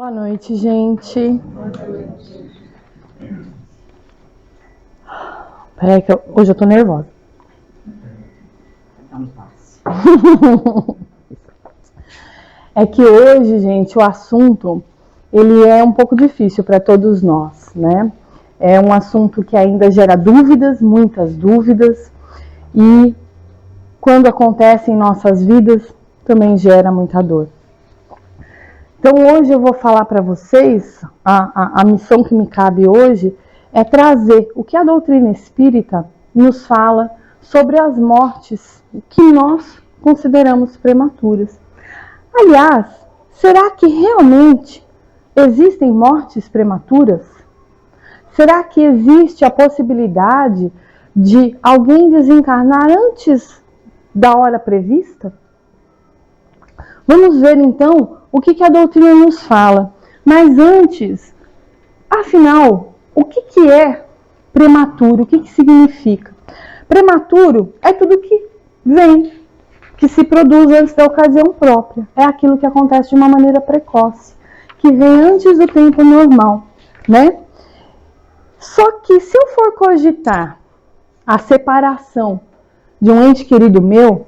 Boa noite, gente. Peraí que hoje eu tô nervosa. É que hoje, gente, o assunto, ele é um pouco difícil para todos nós, né? É um assunto que ainda gera dúvidas, muitas dúvidas, e quando acontece em nossas vidas, também gera muita dor. Então hoje eu vou falar para vocês, a missão que me cabe hoje é trazer o que a doutrina espírita nos fala sobre as mortes que nós consideramos prematuras. Aliás, será que realmente existem mortes prematuras? Será que existe a possibilidade de alguém desencarnar antes da hora prevista? Vamos ver então o que a doutrina nos fala. Mas antes, afinal, o que é prematuro? O que significa? Prematuro é tudo que vem, que se produz antes da ocasião própria. É aquilo que acontece de uma maneira precoce, que vem antes do tempo normal, né? Só que se eu for cogitar a separação de um ente querido meu,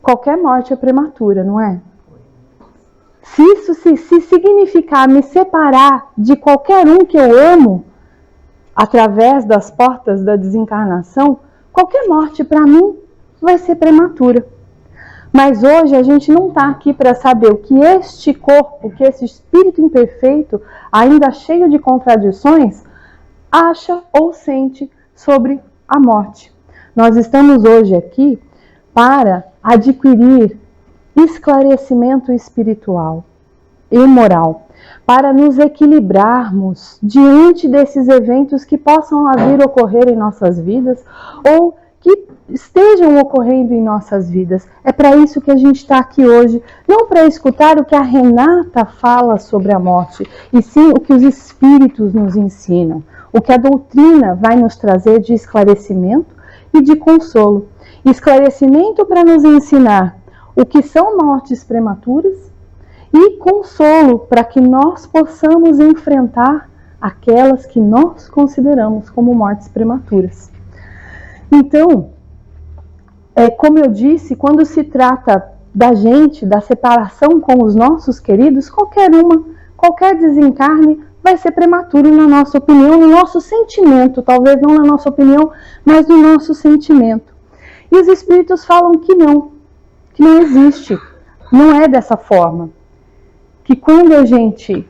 qualquer morte é prematura, não é? Se isso se significar me separar de qualquer um que eu amo, através das portas da desencarnação, qualquer morte para mim vai ser prematura. Mas hoje a gente não está aqui para saber o que este corpo, que esse espírito imperfeito, ainda cheio de contradições, acha ou sente sobre a morte. Nós estamos hoje aqui para adquirir esclarecimento espiritual e moral, para nos equilibrarmos diante desses eventos que possam vir a ocorrer em nossas vidas ou que estejam ocorrendo em nossas vidas. É para isso que a gente está aqui hoje, não para escutar o que a Renata fala sobre a morte, e sim o que os espíritos nos ensinam, o que a doutrina vai nos trazer de esclarecimento e de consolo. Esclarecimento para nos ensinar o que são mortes prematuras e consolo para que nós possamos enfrentar aquelas que nós consideramos como mortes prematuras. Então, como eu disse, quando se trata da gente, da separação com os nossos queridos, qualquer desencarne vai ser prematuro na nossa opinião, no nosso sentimento, talvez não na nossa opinião, mas no nosso sentimento. E os espíritos falam que não existe, não é dessa forma. Que quando a gente,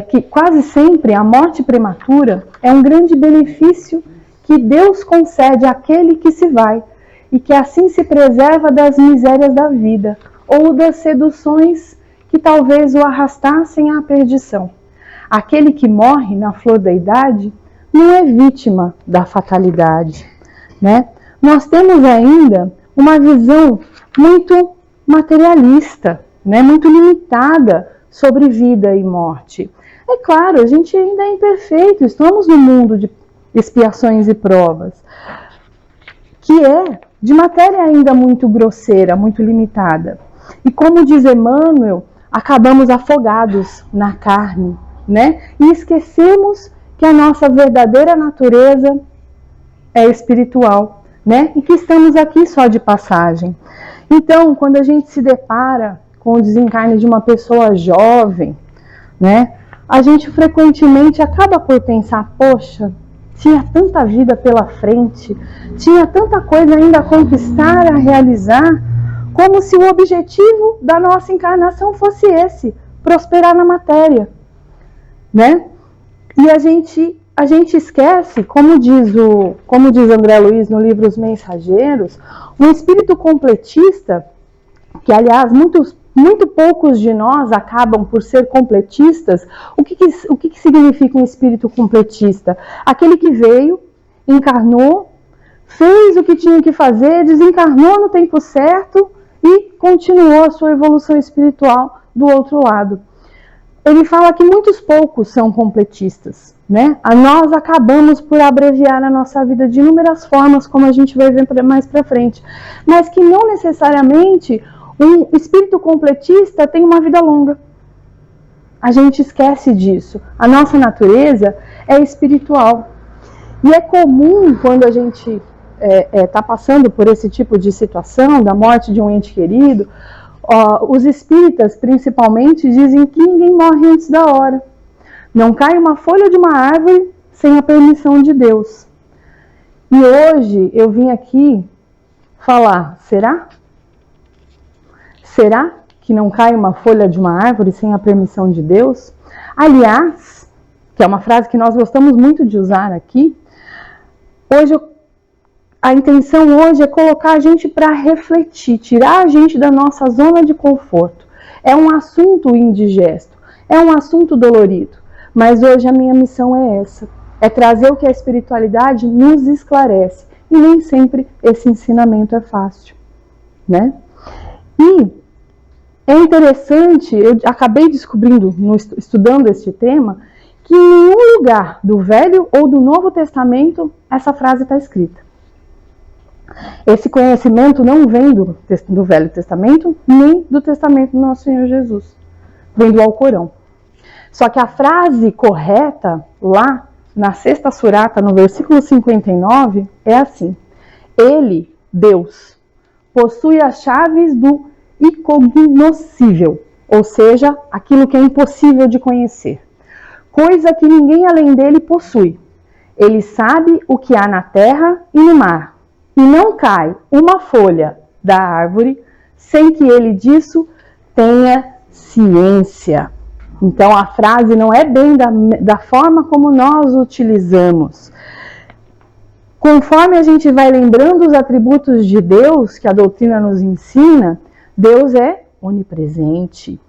que quase sempre a morte prematura é um grande benefício que Deus concede àquele que se vai, e que assim se preserva das misérias da vida, ou das seduções que talvez o arrastassem à perdição. Aquele que morre na flor da idade não é vítima da fatalidade, né? Nós temos ainda uma visão muito materialista, né? Muito limitada sobre vida e morte. É claro, a gente ainda é imperfeito, estamos no mundo de expiações e provas, que é de matéria ainda muito grosseira, muito limitada. E como diz Emmanuel, acabamos afogados na carne, né? E esquecemos que a nossa verdadeira natureza é espiritual, né? E que estamos aqui só de passagem. Então, quando a gente se depara com o desencarne de uma pessoa jovem, né? A gente frequentemente acaba por pensar, poxa, tinha tanta vida pela frente, tinha tanta coisa ainda a conquistar, a realizar, como se o objetivo da nossa encarnação fosse esse, prosperar na matéria, né? E a gente esquece, como diz André Luiz no livro Os Mensageiros, um espírito completista, que aliás muito poucos de nós acabam por ser completistas. O que significa um espírito completista? Aquele que veio, encarnou, fez o que tinha que fazer, desencarnou no tempo certo e continuou a sua evolução espiritual do outro lado. Ele fala que muitos poucos são completistas, né? Nós acabamos por abreviar a nossa vida de inúmeras formas, como a gente vai ver mais para frente, mas que não necessariamente um espírito completista tem uma vida longa. a gente esquece disso. A nossa natureza é espiritual. E é comum, quando a gente está passando por esse tipo de situação, da morte de um ente querido, os espíritas, principalmente, dizem que ninguém morre antes da hora. Não cai uma folha de uma árvore sem a permissão de Deus. E hoje eu vim aqui falar, será? Será que não cai uma folha de uma árvore sem a permissão de Deus? Aliás, que é uma frase que nós gostamos muito de usar aqui, a intenção hoje é colocar a gente para refletir, tirar a gente da nossa zona de conforto. É um assunto indigesto, é um assunto dolorido, mas hoje a minha missão é essa, é trazer o que a espiritualidade nos esclarece, e nem sempre esse ensinamento é fácil, né? E é interessante, eu acabei descobrindo, estudando este tema, que em nenhum lugar do Velho ou do Novo Testamento essa frase está escrita. Esse conhecimento não vem do Velho Testamento, nem do Testamento do nosso Senhor Jesus. Vem do Alcorão. Só que a frase correta, lá na Sexta Surata, no versículo 59, é assim: Ele, Deus, possui as chaves do incognoscível, ou seja, aquilo que é impossível de conhecer, coisa que ninguém além dele possui. Ele sabe o que há na terra e no mar, e não cai uma folha da árvore sem que ele disso tenha ciência. Então a frase não é bem da forma como nós utilizamos. Conforme a gente vai lembrando os atributos de Deus que a doutrina nos ensina, Deus é onipresente,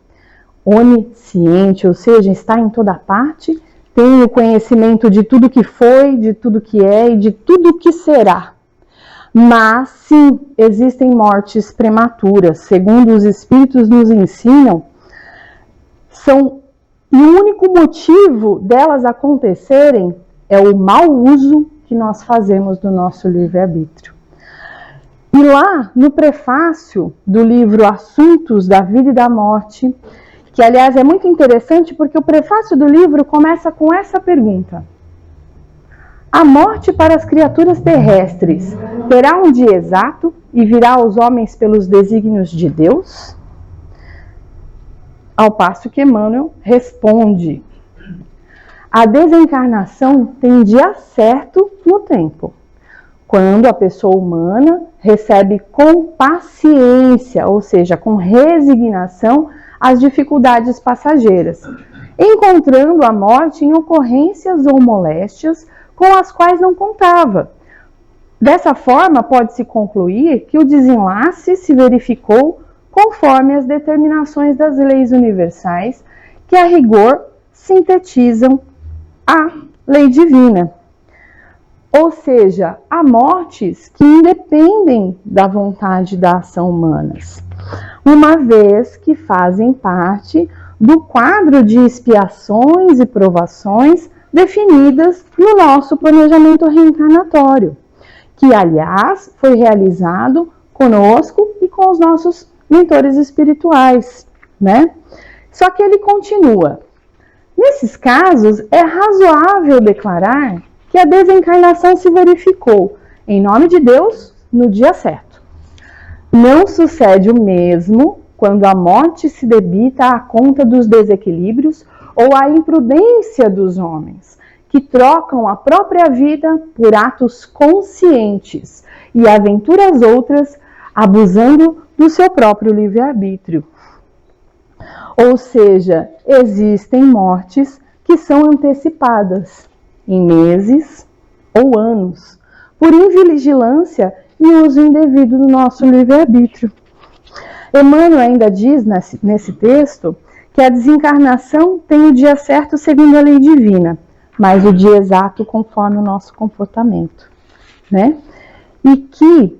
onisciente, ou seja, está em toda parte, tem o conhecimento de tudo que foi, de tudo que é e de tudo que será. Mas sim, existem mortes prematuras, segundo os espíritos nos ensinam, e o único motivo delas acontecerem é o mau uso que nós fazemos do nosso livre-arbítrio. E lá no prefácio do livro Assuntos da Vida e da Morte, que aliás é muito interessante porque o prefácio do livro começa com essa pergunta: a morte para as criaturas terrestres terá um dia exato e virá aos homens pelos desígnios de Deus? Ao passo que Emmanuel responde: a desencarnação tem dia certo no tempo, quando a pessoa humana recebe com paciência, ou seja, com resignação, as dificuldades passageiras, encontrando a morte em ocorrências ou moléstias com as quais não contava. Dessa forma, pode-se concluir que o desenlace se verificou conforme as determinações das leis universais, que a rigor sintetizam a lei divina. Ou seja, há mortes que independem da vontade da ação humanas, uma vez que fazem parte do quadro de expiações e provações definidas no nosso planejamento reencarnatório, que, aliás, foi realizado conosco e com os nossos mentores espirituais, né? Só que ele continua: nesses casos, é razoável declarar que a desencarnação se verificou, em nome de Deus, no dia certo. Não sucede o mesmo quando a morte se debita à conta dos desequilíbrios ou à imprudência dos homens, que trocam a própria vida por atos conscientes e aventuras outras, abusando do seu próprio livre-arbítrio. Ou seja, existem mortes que são antecipadas em meses ou anos, por invigilância e uso indevido do nosso livre-arbítrio. Emmanuel ainda diz nesse texto que a desencarnação tem o dia certo segundo a lei divina, mas o dia exato conforme o nosso comportamento, né? E que,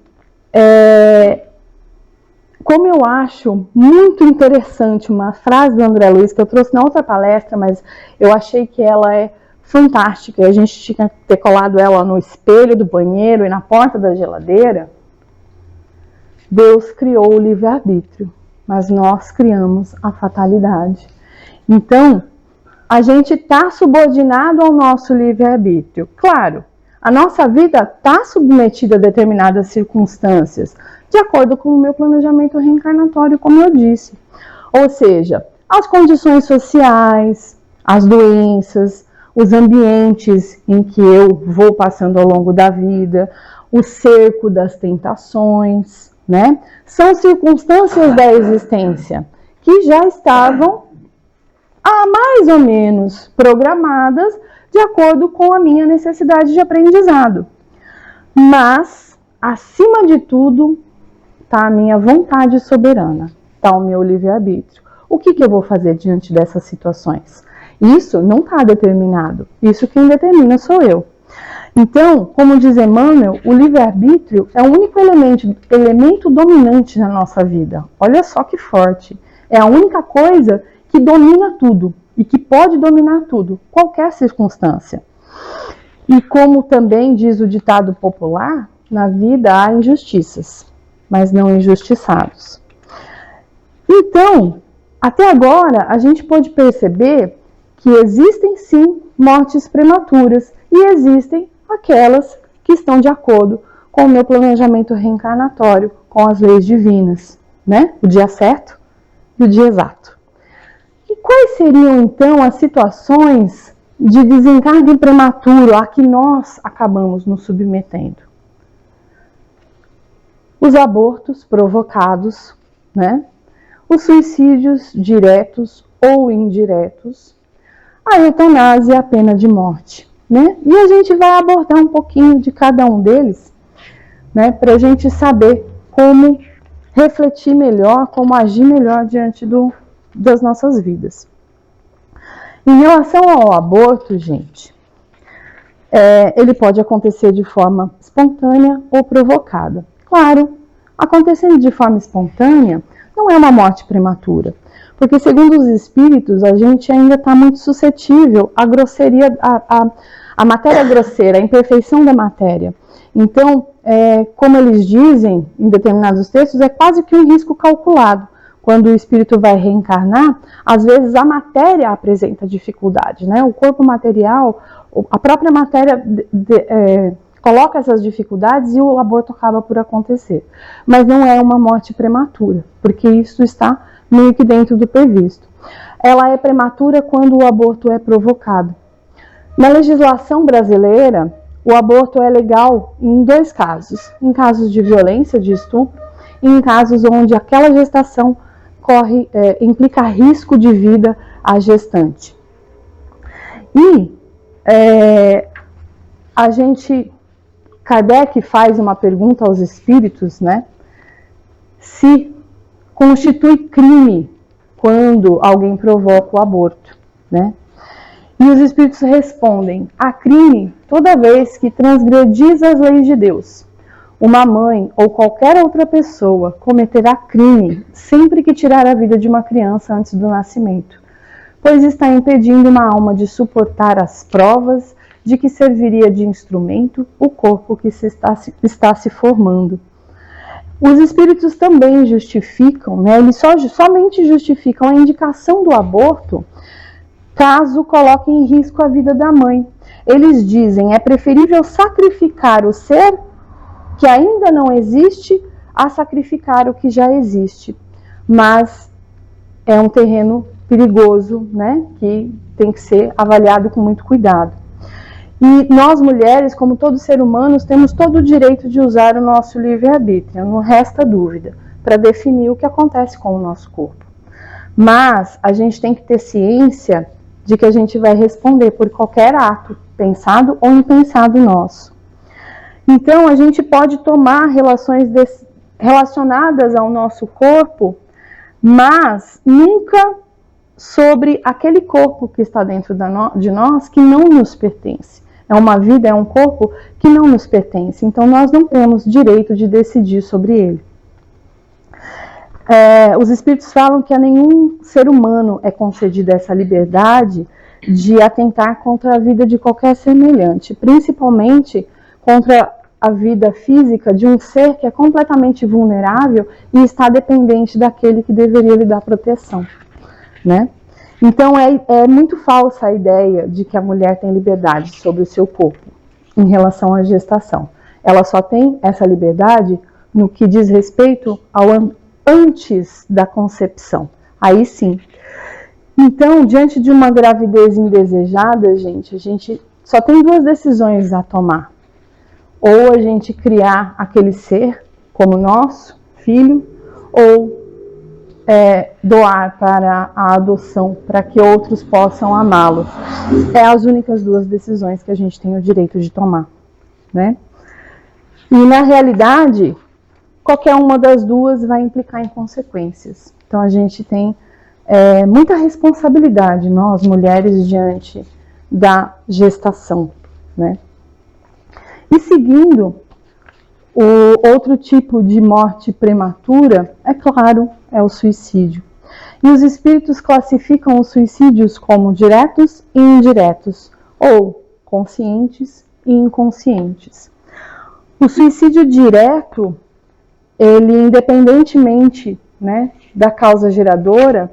como eu acho muito interessante uma frase do André Luiz, que eu trouxe na outra palestra, mas eu achei que ela é fantástica, e a gente tinha que ter colado ela no espelho do banheiro e na porta da geladeira. Deus criou o livre-arbítrio, mas nós criamos a fatalidade. Então, a gente está subordinado ao nosso livre-arbítrio. Claro, a nossa vida está submetida a determinadas circunstâncias, de acordo com o meu planejamento reencarnatório, como eu disse. Ou seja, as condições sociais, as doenças, os ambientes em que eu vou passando ao longo da vida, o cerco das tentações, né? São circunstâncias da existência que já estavam mais ou menos programadas de acordo com a minha necessidade de aprendizado. Mas, acima de tudo, está a minha vontade soberana, está o meu livre-arbítrio. O que eu vou fazer diante dessas situações? Isso não está determinado. Isso quem determina sou eu. Então, como diz Emmanuel, o livre-arbítrio é o único elemento dominante na nossa vida. Olha só que forte. É a única coisa que domina tudo e que pode dominar tudo, qualquer circunstância. E como também diz o ditado popular, na vida há injustiças, mas não injustiçados. Então, até agora, a gente pode perceber que existem sim mortes prematuras e existem aquelas que estão de acordo com o meu planejamento reencarnatório, com as leis divinas, né? O dia certo e o dia exato. E quais seriam então as situações de desencarne prematuro a que nós acabamos nos submetendo? Os abortos provocados, né? Os suicídios diretos ou indiretos, a eutanásia e a pena de morte, né? E a gente vai abordar um pouquinho de cada um deles, né? Para a gente saber como refletir melhor, como agir melhor diante das nossas vidas. Em relação ao aborto, gente, ele pode acontecer de forma espontânea ou provocada. Claro, acontecendo de forma espontânea, não é uma morte prematura, porque segundo os espíritos, a gente ainda está muito suscetível à grosseria, à matéria grosseira, à imperfeição da matéria. Então, como eles dizem em determinados textos, é quase que um risco calculado. Quando o espírito vai reencarnar, às vezes a matéria apresenta dificuldade, né? O corpo material, a própria matéria coloca essas dificuldades e o aborto acaba por acontecer. Mas não é uma morte prematura, porque isso está meio que dentro do previsto. Ela é prematura quando o aborto é provocado. Na legislação brasileira, o aborto é legal em 2 casos. Em casos de violência, de estupro, e em casos onde aquela gestação implica risco de vida à gestante. E Kardec faz uma pergunta aos espíritos, né? Se constitui crime quando alguém provoca o aborto, né? E os espíritos respondem: há crime toda vez que transgredis as leis de Deus. Uma mãe ou qualquer outra pessoa cometerá crime sempre que tirar a vida de uma criança antes do nascimento, pois está impedindo uma alma de suportar as provas de que serviria de instrumento o corpo que está se formando. Os espíritos também justificam, né, eles somente justificam a indicação do aborto caso coloque em risco a vida da mãe. Eles dizem: é preferível sacrificar o ser que ainda não existe a sacrificar o que já existe. Mas é um terreno perigoso, né, que tem que ser avaliado com muito cuidado. E nós mulheres, como todos os seres humanos, temos todo o direito de usar o nosso livre-arbítrio, não resta dúvida, para definir o que acontece com o nosso corpo. Mas a gente tem que ter ciência de que a gente vai responder por qualquer ato, pensado ou impensado nosso. Então, a gente pode tomar relações relacionadas ao nosso corpo, mas nunca sobre aquele corpo que está dentro de nós, que não nos pertence. É uma vida, é um corpo que não nos pertence. Então, nós não temos direito de decidir sobre ele. Os espíritos falam que a nenhum ser humano é concedida essa liberdade de atentar contra a vida de qualquer semelhante, principalmente contra a vida física de um ser que é completamente vulnerável e está dependente daquele que deveria lhe dar proteção, né? Então é muito falsa a ideia de que a mulher tem liberdade sobre o seu corpo em relação à gestação. Ela só tem essa liberdade no que diz respeito ao antes da concepção. Aí sim. Então, diante de uma gravidez indesejada, a gente só tem duas decisões a tomar. Ou a gente criar aquele ser como nosso filho, ou doar para a adoção, para que outros possam amá-lo. É as únicas duas decisões que a gente tem o direito de tomar, né? E na realidade, qualquer uma das duas vai implicar em consequências. Então a gente tem muita responsabilidade, nós mulheres, diante da gestação, né? E seguindo, o outro tipo de morte prematura, é claro, é o suicídio. E os espíritos classificam os suicídios como diretos e indiretos, ou conscientes e inconscientes. O suicídio direto, ele, independentemente, né, da causa geradora,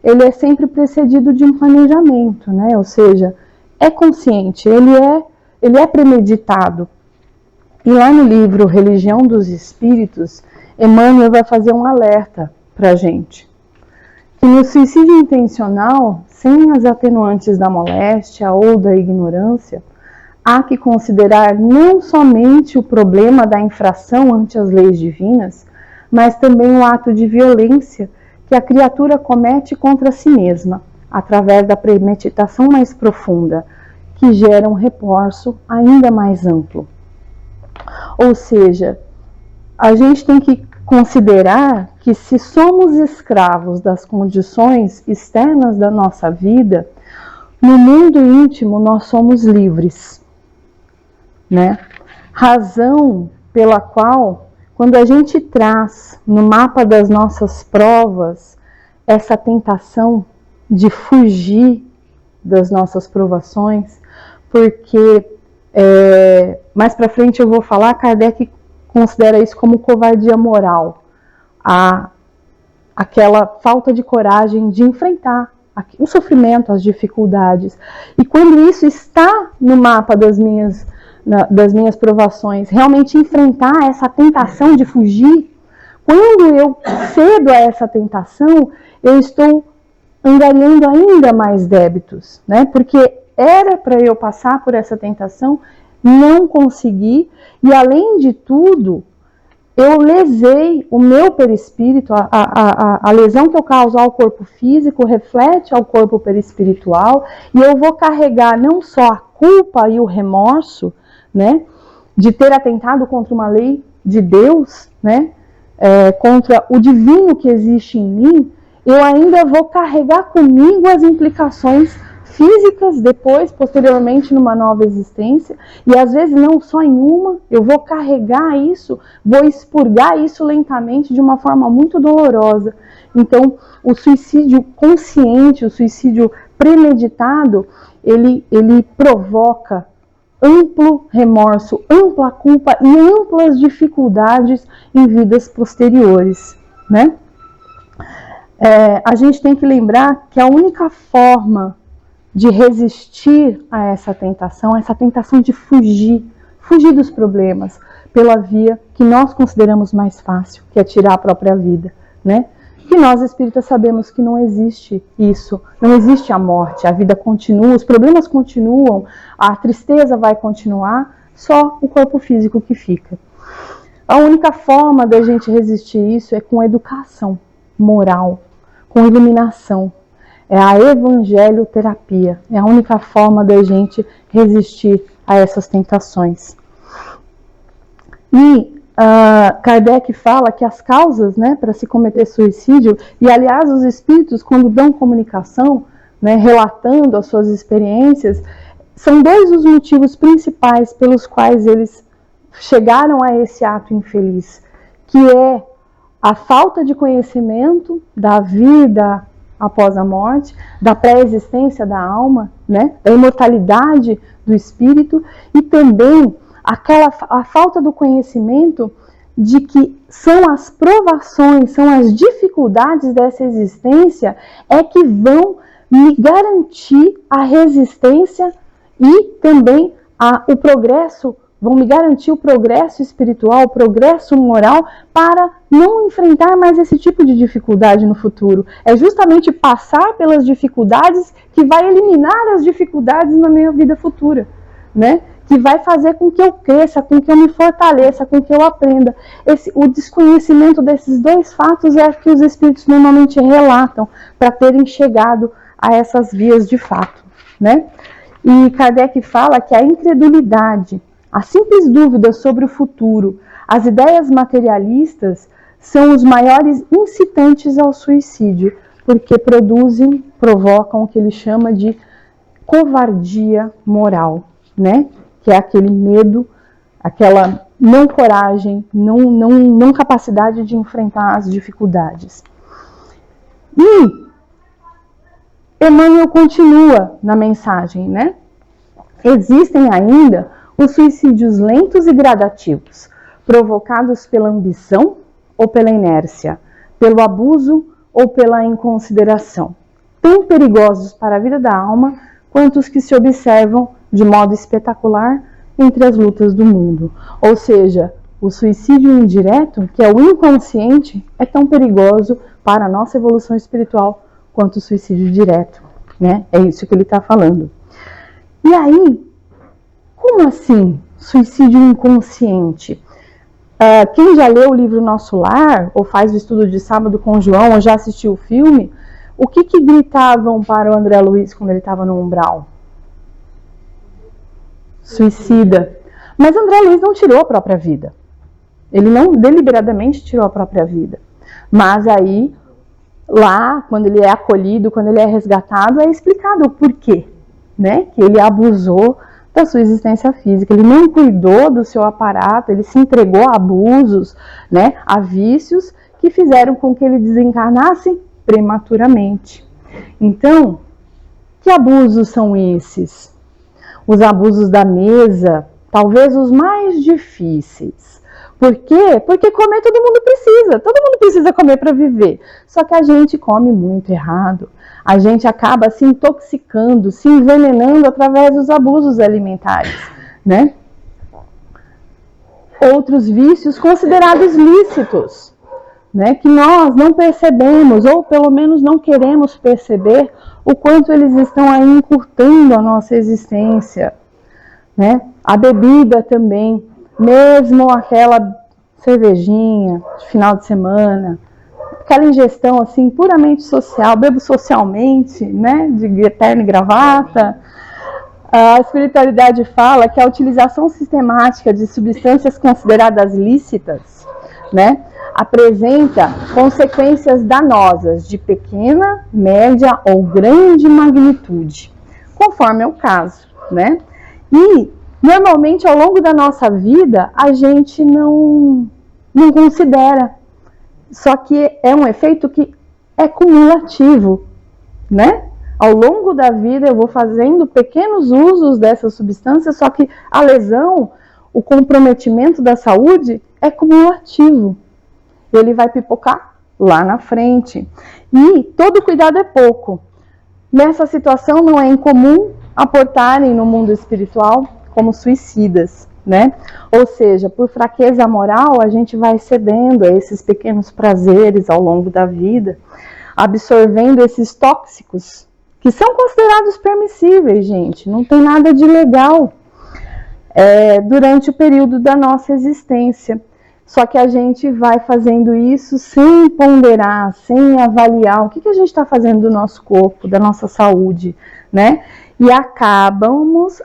ele é sempre precedido de um planejamento, né? Ou seja, é consciente, ele é premeditado. E lá no livro Religião dos Espíritos, Emmanuel vai fazer um alerta para a gente. Que no suicídio intencional, sem as atenuantes da moléstia ou da ignorância, há que considerar não somente o problema da infração ante as leis divinas, mas também o ato de violência que a criatura comete contra si mesma, através da premeditação mais profunda, que gera um remorso ainda mais amplo. Ou seja, a gente tem que considerar que se somos escravos das condições externas da nossa vida, no mundo íntimo nós somos livres, né? Razão pela qual, quando a gente traz no mapa das nossas provas essa tentação de fugir das nossas provações, porque mais para frente eu vou falar, Kardec considera isso como covardia moral, aquela falta de coragem de enfrentar o sofrimento, as dificuldades. E quando isso está no mapa das minhas provações, realmente enfrentar essa tentação de fugir, quando eu cedo a essa tentação, eu estou angariando ainda mais débitos, né? Porque era para eu passar por essa tentação, não consegui, e além de tudo, eu lesei o meu perispírito, a lesão que eu causo ao corpo físico reflete ao corpo perispiritual, e eu vou carregar não só a culpa e o remorso, né, de ter atentado contra uma lei de Deus, né, contra o divino que existe em mim, eu ainda vou carregar comigo as implicações físicas depois, posteriormente, numa nova existência, e às vezes não só em uma, eu vou carregar isso, vou expurgar isso lentamente de uma forma muito dolorosa. Então, o suicídio consciente, o suicídio premeditado, ele provoca amplo remorso, ampla culpa e amplas dificuldades em vidas posteriores, né? A gente tem que lembrar que a única forma de resistir a essa tentação de fugir dos problemas, pela via que nós consideramos mais fácil, que é tirar a própria vida, né? E nós espíritas sabemos que não existe isso, não existe a morte, a vida continua, os problemas continuam, a tristeza vai continuar, só o corpo físico que fica. A única forma da gente resistir isso é com educação moral, com iluminação. É a evangelioterapia, é a única forma da gente resistir a essas tentações. E Kardec fala que as causas, né, para se cometer suicídio, e aliás os espíritos quando dão comunicação, né, relatando as suas experiências, são dois os motivos principais pelos quais eles chegaram a esse ato infeliz, que é a falta de conhecimento da vida após a morte, da pré-existência da alma, né, da imortalidade do espírito, e também a falta do conhecimento de que são as provações, são as dificuldades dessa existência que vão me garantir a resistência e também o progresso, vão me garantir o progresso espiritual, o progresso moral, para não enfrentar mais esse tipo de dificuldade no futuro. É justamente passar pelas dificuldades que vai eliminar as dificuldades na minha vida futura, né? Que vai fazer com que eu cresça, com que eu me fortaleça, com que eu aprenda. O desconhecimento desses dois fatos é que os espíritos normalmente relatam para terem chegado a essas vias de fato, né? E Kardec fala que a incredulidade, a simples dúvida sobre o futuro, as ideias materialistas são os maiores incitantes ao suicídio, porque provocam o que ele chama de covardia moral, né? Que é aquele medo, aquela não coragem, não capacidade de enfrentar as dificuldades. E Emmanuel continua na mensagem, né? Existem ainda os suicídios lentos e gradativos, provocados pela ambição ou pela inércia, pelo abuso ou pela inconsideração, tão perigosos para a vida da alma quanto os que se observam de modo espetacular entre as lutas do mundo. Ou seja, o suicídio indireto, que é o inconsciente, é tão perigoso para a nossa evolução espiritual quanto o suicídio direto, né? É isso que ele está falando. E aí, como assim suicídio inconsciente? Quem já leu o livro Nosso Lar, ou faz o estudo de sábado com o João, ou já assistiu o filme, o que gritavam para o André Luiz quando ele estava no umbral? Suicida. Mas André Luiz não tirou a própria vida. Ele não deliberadamente tirou a própria vida. Mas aí, lá, quando ele é acolhido, quando ele é resgatado, é explicado o porquê, né? Que ele abusou da sua existência física, ele não cuidou do seu aparato, ele se entregou a abusos, né? A vícios que fizeram com que ele desencarnasse prematuramente. Então, que abusos são esses? Os abusos da mesa, talvez os mais difíceis. Por quê? Porque comer todo mundo precisa comer para viver. Só que a gente come muito errado. A gente acaba se intoxicando, se envenenando através dos abusos alimentares, né? Outros vícios considerados lícitos, né? Que nós não percebemos, ou pelo menos não queremos perceber o quanto eles estão aí encurtando a nossa existência, né? A bebida também, mesmo aquela cervejinha de final de semana, aquela ingestão assim puramente social, bebo socialmente, né, de terno e gravata. A espiritualidade fala que a utilização sistemática de substâncias consideradas lícitas, né, apresenta consequências danosas de pequena, média ou grande magnitude, conforme é o caso, né? E normalmente ao longo da nossa vida a gente não considera. Só que é um efeito que é cumulativo, né? Ao longo da vida eu vou fazendo pequenos usos dessas substâncias, só que a lesão, o comprometimento da saúde é cumulativo. Ele vai pipocar lá na frente. E todo cuidado é pouco. Nessa situação não é incomum aportarem no mundo espiritual como suicidas, né? Ou seja, por fraqueza moral, a gente vai cedendo a esses pequenos prazeres ao longo da vida, absorvendo esses tóxicos, que são considerados permissíveis, gente, não tem nada de legal, durante o período da nossa existência. Só que a gente vai fazendo isso sem ponderar, sem avaliar o que a gente está fazendo do nosso corpo, da nossa saúde, né? E acabamos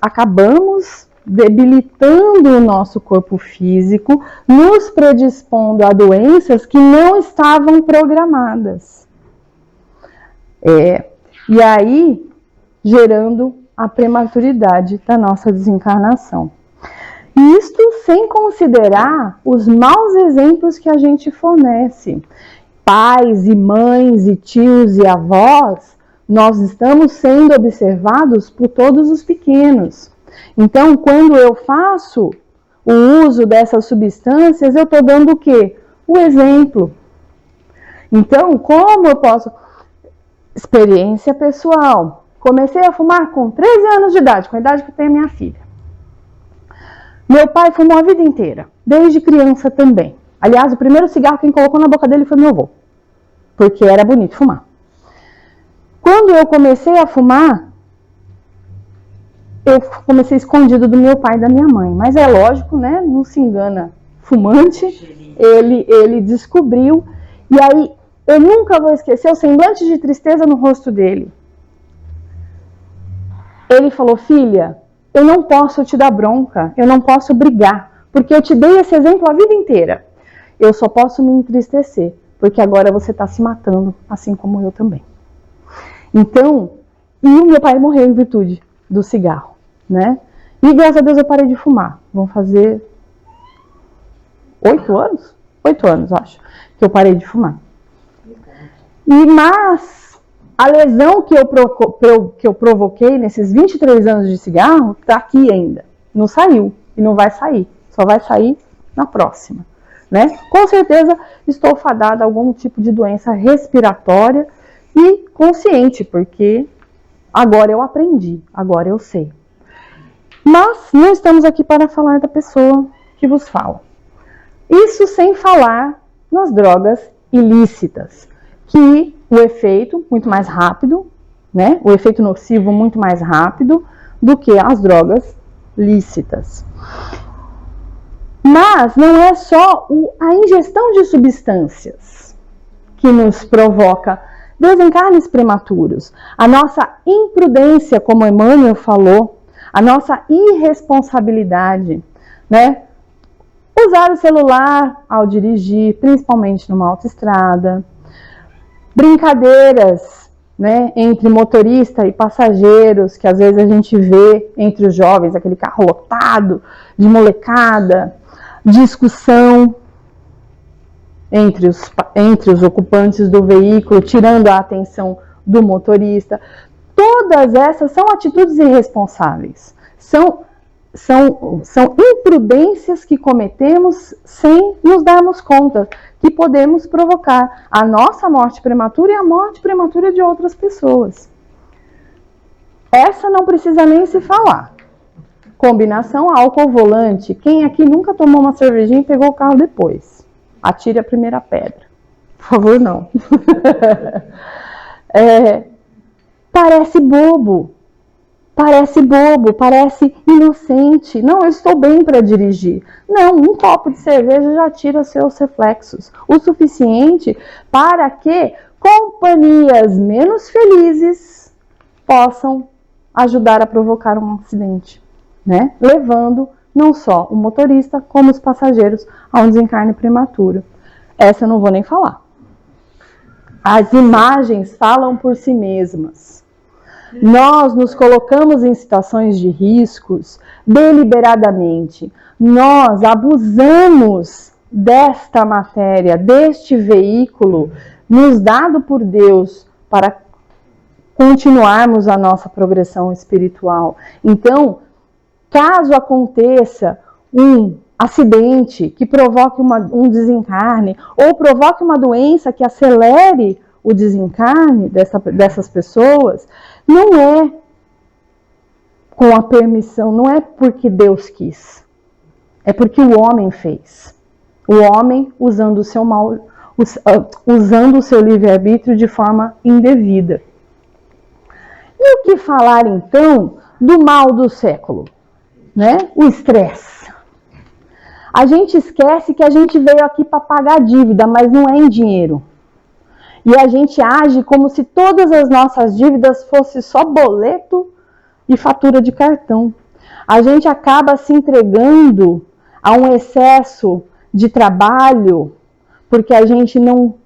debilitando o nosso corpo físico, nos predispondo a doenças que não estavam programadas. E aí, gerando a prematuridade da nossa desencarnação. Isto sem considerar os maus exemplos que a gente fornece. Pais e mães e tios e avós, nós estamos sendo observados por todos os pequenos. Então, quando eu faço o uso dessas substâncias, eu estou dando o quê? O exemplo. Então, como eu posso... Experiência pessoal. Comecei a fumar com 13 anos de idade, com a idade que eu tenho a minha filha. Meu pai fumou a vida inteira, desde criança também. Aliás, o primeiro cigarro quem colocou na boca dele foi meu avô, porque era bonito fumar. Quando eu comecei a fumar, eu comecei escondido do meu pai e da minha mãe. Mas é lógico, né? Não se engana fumante. Ele descobriu. E aí, eu nunca vou esquecer o semblante de tristeza no rosto dele. Ele falou, filha, eu não posso te dar bronca, eu não posso brigar, porque eu te dei esse exemplo a vida inteira. Eu só posso me entristecer, porque agora você está se matando, assim como eu também. Então, e o meu pai morreu em virtude do cigarro, né? E graças a Deus eu parei de fumar. Vão fazer 8 anos? 8 anos, acho, que eu parei de fumar. Mas a lesão que eu provoquei nesses 23 anos de cigarro está aqui ainda. Não saiu e não vai sair. Só vai sair na próxima, né? Com certeza estou fadada a algum tipo de doença respiratória e consciente, porque agora eu aprendi, agora eu sei. Mas não estamos aqui para falar da pessoa que vos fala. Isso sem falar nas drogas ilícitas, que o efeito muito mais rápido, né? O efeito nocivo muito mais rápido do que as drogas lícitas. Mas não é só a ingestão de substâncias que nos provoca desencarnes prematuros. A nossa imprudência, como Emmanuel falou, a nossa irresponsabilidade, né? Usar o celular ao dirigir, principalmente numa autoestrada. Brincadeiras, né, entre motorista e passageiros, que às vezes a gente vê entre os jovens, aquele carro lotado de molecada, discussão entre os ocupantes do veículo, tirando a atenção do motorista. Todas essas são atitudes irresponsáveis, são imprudências que cometemos sem nos darmos conta que podemos provocar a nossa morte prematura e a morte prematura de outras pessoas. Essa não precisa nem se falar. Combinação álcool-volante. Quem aqui nunca tomou uma cervejinha e pegou o carro depois? Atire a primeira pedra. Por favor, não. Parece bobo. Parece inocente. Não, eu estou bem para dirigir. Não, um copo de cerveja já tira seus reflexos. O suficiente para que companhias menos felizes possam ajudar a provocar um acidente, né? Levando não só o motorista, como os passageiros a um desencarne prematuro. Essa eu não vou nem falar. As imagens falam por si mesmas. Nós nos colocamos em situações de riscos deliberadamente. Nós abusamos desta matéria, deste veículo, nos dado por Deus para continuarmos a nossa progressão espiritual. Então, caso aconteça um acidente que provoque um desencarne ou provoque uma doença que acelere o desencarne dessas pessoas, não é com a permissão, não é porque Deus quis, é porque o homem fez. O homem usando o seu livre-arbítrio de forma indevida. E o que falar então do mal do século, né? O estresse. A gente esquece que a gente veio aqui para pagar dívida, mas não é em dinheiro. E a gente age como se todas as nossas dívidas fossem só boleto e fatura de cartão. A gente acaba se entregando a um excesso de trabalho, porque a gente não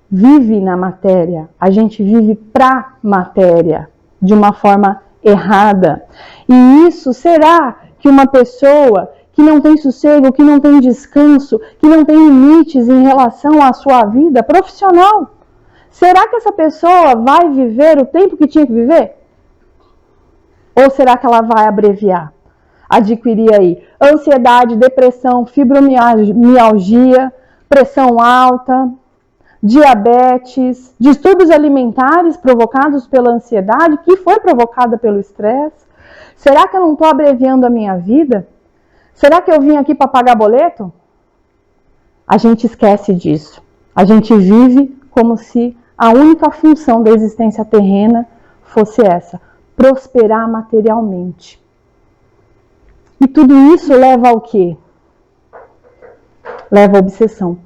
vive na matéria, a gente vive para matéria, de uma forma errada. E isso, será que uma pessoa que não tem sossego, que não tem descanso, que não tem limites em relação à sua vida profissional, será que essa pessoa vai viver o tempo que tinha que viver? Ou será que ela vai abreviar? Adquirir aí ansiedade, depressão, fibromialgia, pressão alta, diabetes, distúrbios alimentares provocados pela ansiedade, que foi provocada pelo estresse? Será que eu não estou abreviando a minha vida? Será que eu vim aqui para pagar boleto? A gente esquece disso. A gente vive como se a única função da existência terrena fosse essa: prosperar materialmente. E tudo isso leva ao quê? Leva à obsessão.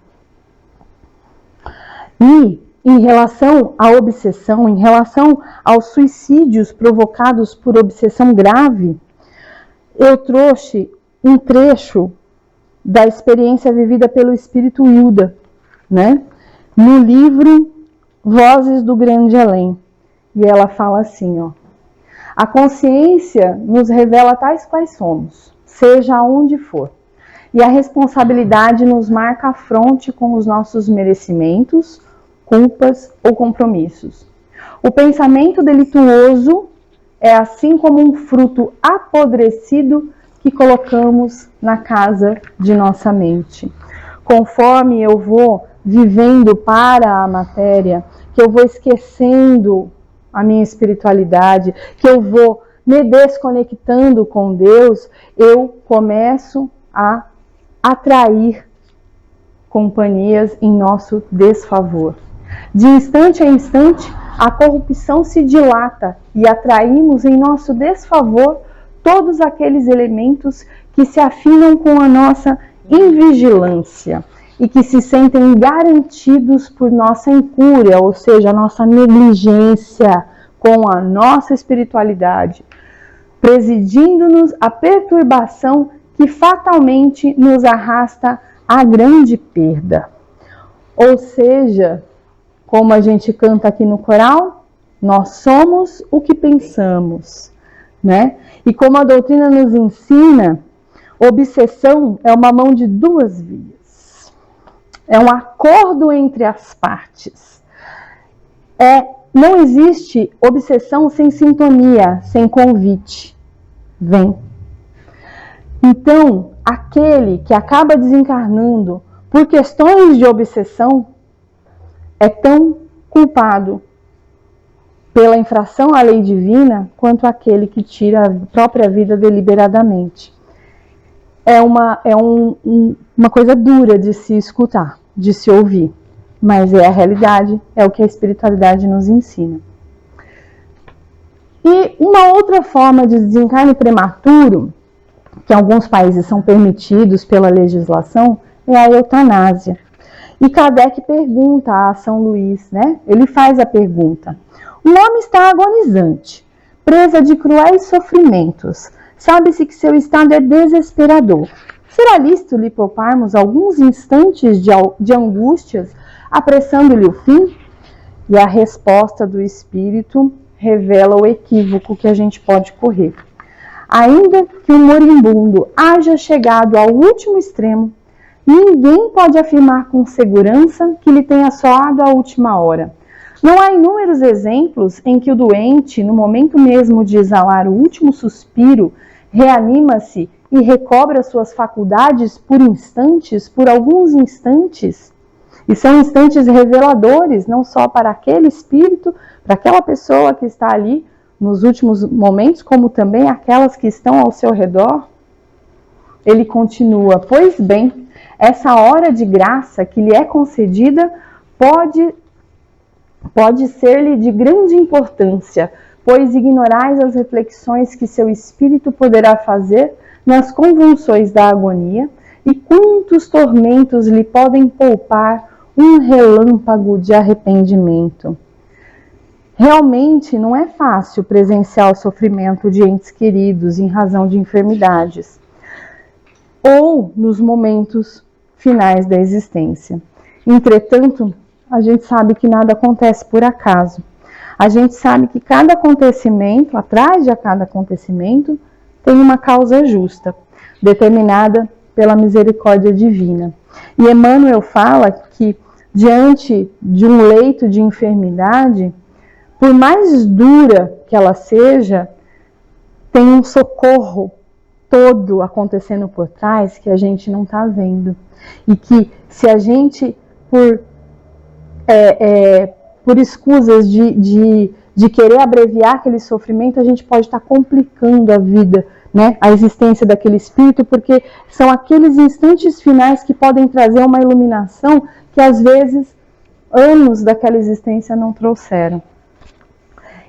E em relação à obsessão, em relação aos suicídios provocados por obsessão grave, eu trouxe um trecho da experiência vivida pelo espírito Hilda, né? No livro Vozes do Grande Além. E ela fala assim, ó: a consciência nos revela tais quais somos, seja aonde for. E a responsabilidade nos marca a fronte com os nossos merecimentos, culpas ou compromissos. O pensamento delituoso é assim como um fruto apodrecido que colocamos na casa de nossa mente. Conforme eu vou vivendo para a matéria, que eu vou esquecendo a minha espiritualidade, que eu vou me desconectando com Deus, eu começo a atrair companhias em nosso desfavor. De instante a instante, a corrupção se dilata e atraímos em nosso desfavor todos aqueles elementos que se afinam com a nossa invigilância e que se sentem garantidos por nossa incúria, ou seja, a nossa negligência com a nossa espiritualidade, presidindo-nos a perturbação que fatalmente nos arrasta à grande perda. Ou seja, como a gente canta aqui no coral, nós somos o que pensamos, né? E como a doutrina nos ensina, obsessão é uma mão de duas vias. É um acordo entre as partes. Não existe obsessão sem sintonia, sem convite. Vem. Então, aquele que acaba desencarnando por questões de obsessão é tão culpado pela infração à lei divina quanto aquele que tira a própria vida deliberadamente. É uma coisa dura de se escutar, de se ouvir, mas é a realidade, é o que a espiritualidade nos ensina. E uma outra forma de desencarne prematuro, que em alguns países são permitidos pela legislação, é a eutanásia. E Kardec pergunta a São Luís, né? Ele faz a pergunta: o homem está agonizante, presa de cruéis sofrimentos. Sabe-se que seu estado é desesperador. Será lícito lhe pouparmos alguns instantes de angústias, apressando-lhe o fim? E a resposta do Espírito revela o equívoco que a gente pode correr. Ainda que o moribundo haja chegado ao último extremo, ninguém pode afirmar com segurança que lhe tenha soado a última hora. Não há inúmeros exemplos em que o doente, no momento mesmo de exalar o último suspiro, reanima-se e recobra suas faculdades por instantes, por alguns instantes. E são instantes reveladores, não só para aquele espírito, para aquela pessoa que está ali nos últimos momentos, como também aquelas que estão ao seu redor. Ele continua: pois bem, essa hora de graça que lhe é concedida pode ser-lhe de grande importância, pois ignorais as reflexões que seu espírito poderá fazer nas convulsões da agonia e quantos tormentos lhe podem poupar um relâmpago de arrependimento. Realmente não é fácil presenciar o sofrimento de entes queridos em razão de enfermidades ou nos momentos finais da existência. Entretanto, a gente sabe que nada acontece por acaso. A gente sabe que cada acontecimento, atrás de cada acontecimento, tem uma causa justa, determinada pela misericórdia divina. E Emmanuel fala que, diante de um leito de enfermidade, por mais dura que ela seja, tem um socorro todo acontecendo por trás que a gente não está vendo. E que se a gente, por por escusas de querer abreviar aquele sofrimento, a gente pode estar complicando a vida, né? A existência daquele espírito, porque são aqueles instantes finais que podem trazer uma iluminação que às vezes anos daquela existência não trouxeram.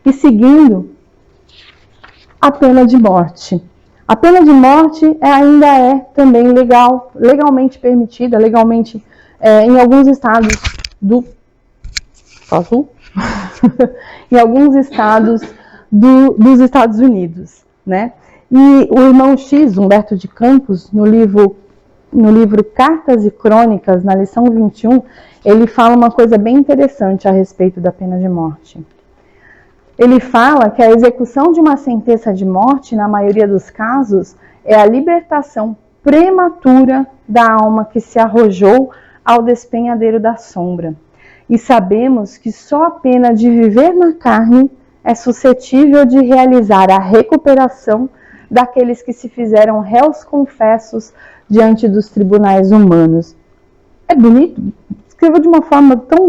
E seguindo, a pena de morte. A pena de morte ainda é também legalmente permitida, legalmente em alguns estados em alguns estados dos Estados Unidos, né? E o irmão X, Humberto de Campos, no livro Cartas e Crônicas, na lição 21, ele fala uma coisa bem interessante a respeito da pena de morte. Ele fala que a execução de uma sentença de morte, na maioria dos casos, é a libertação prematura da alma que se arrojou ao despenhadeiro da sombra. E sabemos que só a pena de viver na carne é suscetível de realizar a recuperação daqueles que se fizeram réus confessos diante dos tribunais humanos. É bonito, escreveu de uma forma tão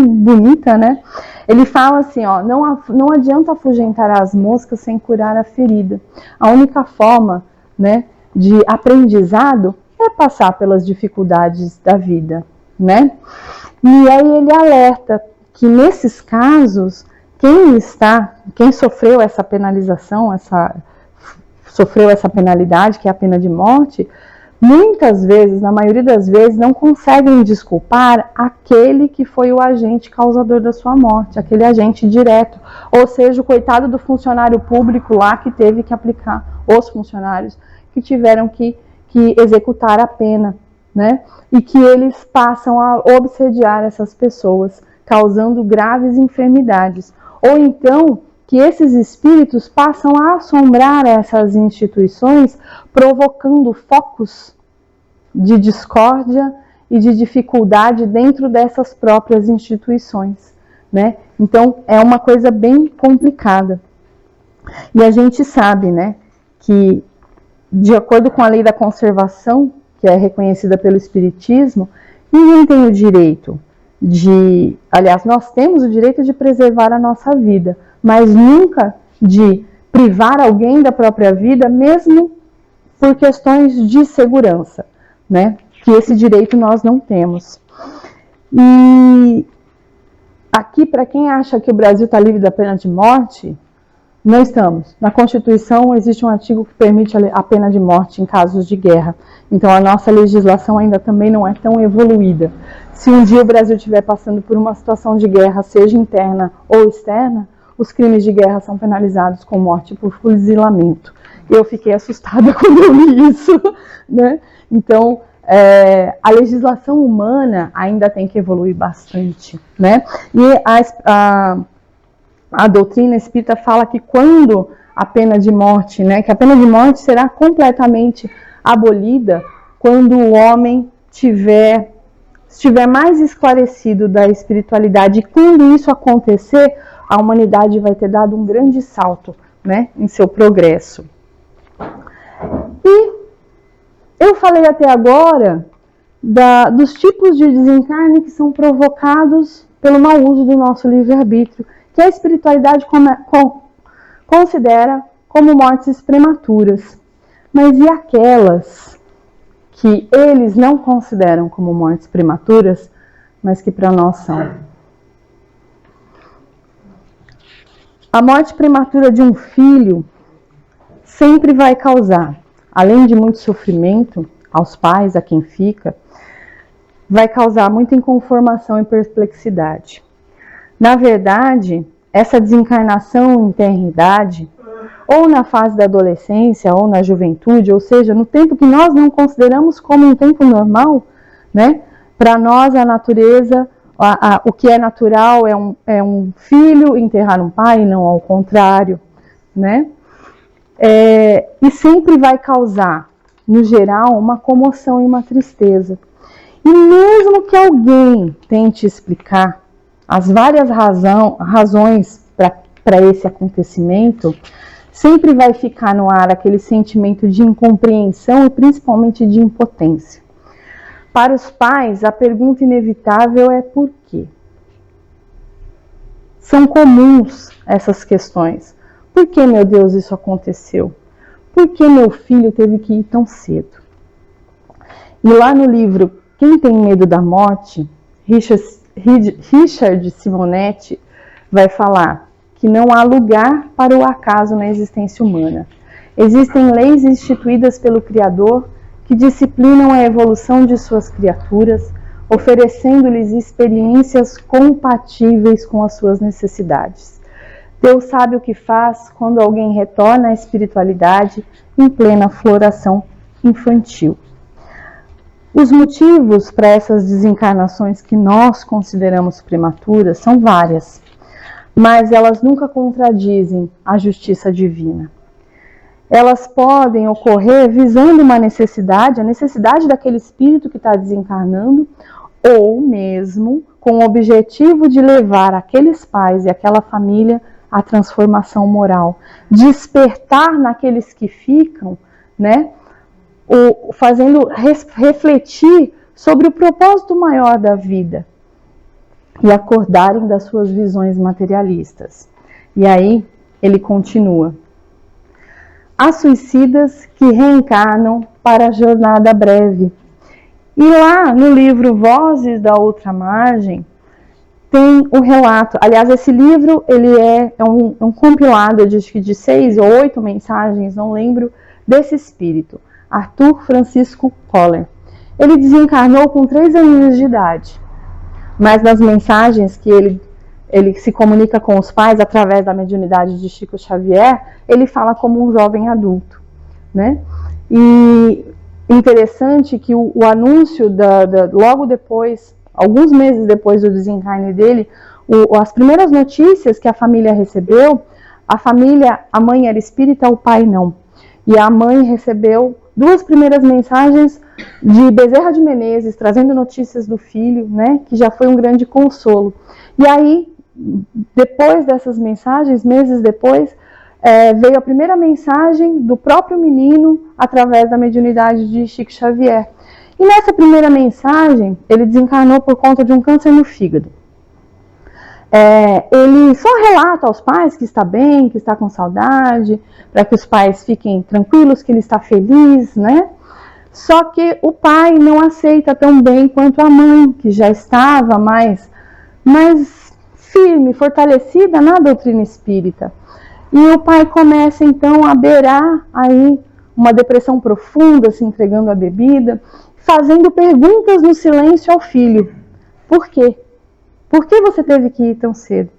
bonita, né? Ele fala assim, ó, não adianta afugentar as moscas sem curar a ferida. A única forma, né, de aprendizado é passar pelas dificuldades da vida, né? E aí ele alerta que nesses casos, quem sofreu essa penalização, sofreu essa penalidade, que é a pena de morte, muitas vezes, na maioria das vezes, não conseguem desculpar aquele que foi o agente causador da sua morte, aquele agente direto, ou seja, o coitado do funcionário público lá que teve que aplicar, os funcionários que tiveram que executar a pena, né? E que eles passam a obsediar essas pessoas, causando graves enfermidades. Ou então, que esses espíritos passam a assombrar essas instituições, provocando focos de discórdia e de dificuldade dentro dessas próprias instituições, né? Então, é uma coisa bem complicada. E a gente sabe, né, que, de acordo com a lei da conservação, que é reconhecida pelo Espiritismo, ninguém tem o direito aliás, nós temos o direito de preservar a nossa vida, mas nunca de privar alguém da própria vida, mesmo por questões de segurança, né? Que esse direito nós não temos. E aqui, para quem acha que o Brasil está livre da pena de morte, não estamos. Na Constituição existe um artigo que permite a pena de morte em casos de guerra. Então a nossa legislação ainda também não é tão evoluída. Se um dia o Brasil estiver passando por uma situação de guerra, seja interna ou externa, os crimes de guerra são penalizados com morte por fuzilamento. Eu fiquei assustada quando eu li isso, né? Então, a legislação humana ainda tem que evoluir bastante, né? E a doutrina espírita fala que quando a pena de morte, né, que a pena de morte será completamente abolida quando o homem estiver mais esclarecido da espiritualidade. E quando isso acontecer, a humanidade vai ter dado um grande salto, né, em seu progresso. E eu falei até agora dos tipos de desencarne que são provocados pelo mau uso do nosso livre-arbítrio, que a espiritualidade considera como mortes prematuras. Mas e aquelas que eles não consideram como mortes prematuras, mas que para nós são? A morte prematura de um filho sempre vai causar, além de muito sofrimento aos pais, a quem fica, vai causar muita inconformação e perplexidade. Na verdade, essa desencarnação em tenra idade, ou na fase da adolescência, ou na juventude, ou seja, no tempo que nós não consideramos como um tempo normal, né? Para nós, a natureza, o que é natural é um filho enterrar um pai, não ao contrário, né? E sempre vai causar, no geral, uma comoção e uma tristeza. E mesmo que alguém tente explicar as várias razões para esse acontecimento, sempre vai ficar no ar aquele sentimento de incompreensão e principalmente de impotência. Para os pais, a pergunta inevitável é por quê? São comuns essas questões. Por que, meu Deus, isso aconteceu? Por que meu filho teve que ir tão cedo? E lá no livro Quem Tem Medo da Morte, Richard Simonetti vai falar que não há lugar para o acaso na existência humana. Existem leis instituídas pelo Criador que disciplinam a evolução de suas criaturas, oferecendo-lhes experiências compatíveis com as suas necessidades. Deus sabe o que faz quando alguém retorna à espiritualidade em plena floração infantil. Os motivos para essas desencarnações que nós consideramos prematuras são várias, mas elas nunca contradizem a justiça divina. Elas podem ocorrer visando uma necessidade, a necessidade daquele espírito que está desencarnando, ou mesmo com o objetivo de levar aqueles pais e aquela família à transformação moral, despertar naqueles que ficam, né, fazendo refletir sobre o propósito maior da vida e acordarem das suas visões materialistas. E aí ele continua: há suicidas que reencarnam para a jornada breve. E lá no livro Vozes da Outra Margem tem o relato. Aliás, esse livro ele é um compilado de 6 ou 8 mensagens, não lembro, desse espírito, Arthur Francisco Koller. Ele desencarnou com 3 aninhos de idade, mas nas mensagens que ele se comunica com os pais através da mediunidade de Chico Xavier, ele fala como um jovem adulto, né? E interessante que o anúncio logo depois, alguns meses depois do desencarne dele, as primeiras notícias que a família recebeu, a mãe era espírita, o pai não. E a mãe recebeu 2 primeiras mensagens de Bezerra de Menezes, trazendo notícias do filho, né, que já foi um grande consolo. E aí, depois dessas mensagens, meses depois, veio a primeira mensagem do próprio menino através da mediunidade de Chico Xavier. E nessa primeira mensagem, ele desencarnou por conta de um câncer no fígado. Ele só relata aos pais que está bem, que está com saudade, para que os pais fiquem tranquilos, que ele está feliz, né? Só que o pai não aceita tão bem quanto a mãe, que já estava mais firme, fortalecida na doutrina espírita. E o pai começa então a beirar aí uma depressão profunda, se entregando à bebida, fazendo perguntas no silêncio ao filho. Por quê? Por que você teve que ir tão cedo?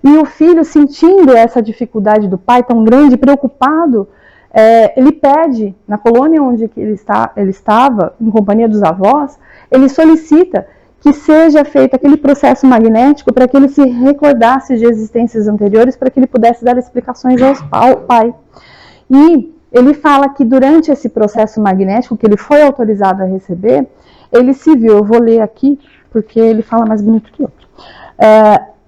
E o filho, sentindo essa dificuldade do pai tão grande, preocupado, ele pede, na colônia onde ele estava, em companhia dos avós, ele solicita que seja feito aquele processo magnético para que ele se recordasse de existências anteriores, para que ele pudesse dar explicações ao pai. E ele fala que durante esse processo magnético, que ele foi autorizado a receber, ele se viu, eu vou ler aqui, porque ele fala mais bonito que eu.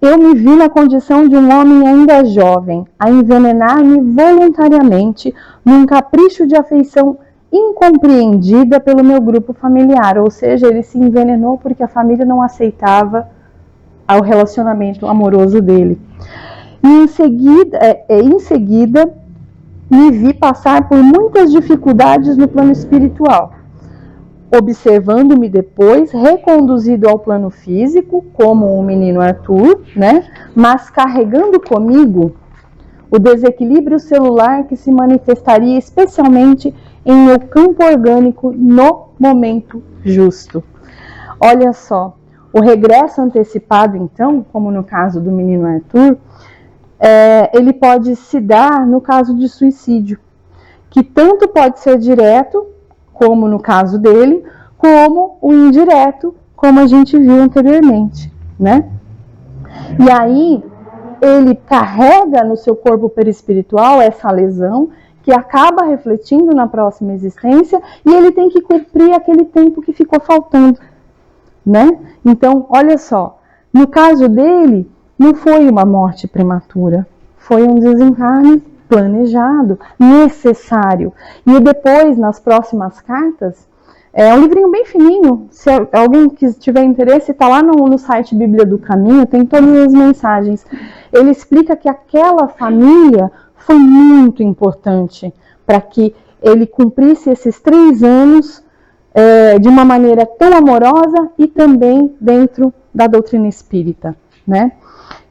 Eu me vi na condição de um homem ainda jovem, a envenenar-me voluntariamente num capricho de afeição incompreendida pelo meu grupo familiar, ou seja, ele se envenenou porque a família não aceitava o relacionamento amoroso dele. E em seguida, me vi passar por muitas dificuldades no plano espiritual, observando-me depois reconduzido ao plano físico, como o menino Arthur, né? Mas carregando comigo o desequilíbrio celular que se manifestaria especialmente em meu campo orgânico no momento justo. Olha só, o regresso antecipado, então, como no caso do menino Arthur, ele pode se dar no caso de suicídio, que tanto pode ser direto, como no caso dele, como o indireto, como a gente viu anteriormente, né? E aí, ele carrega no seu corpo perispiritual essa lesão, que acaba refletindo na próxima existência, e ele tem que cumprir aquele tempo que ficou faltando, né? Então, olha só, no caso dele, não foi uma morte prematura, foi um desencarne planejado, necessário. E depois, nas próximas cartas, É um livrinho bem fininho. Se alguém que tiver interesse, está lá no site Bíblia do Caminho, tem todas as mensagens. Ele explica que aquela família foi muito importante para que ele cumprisse esses 3 anos de uma maneira tão amorosa e também dentro da doutrina espírita, né?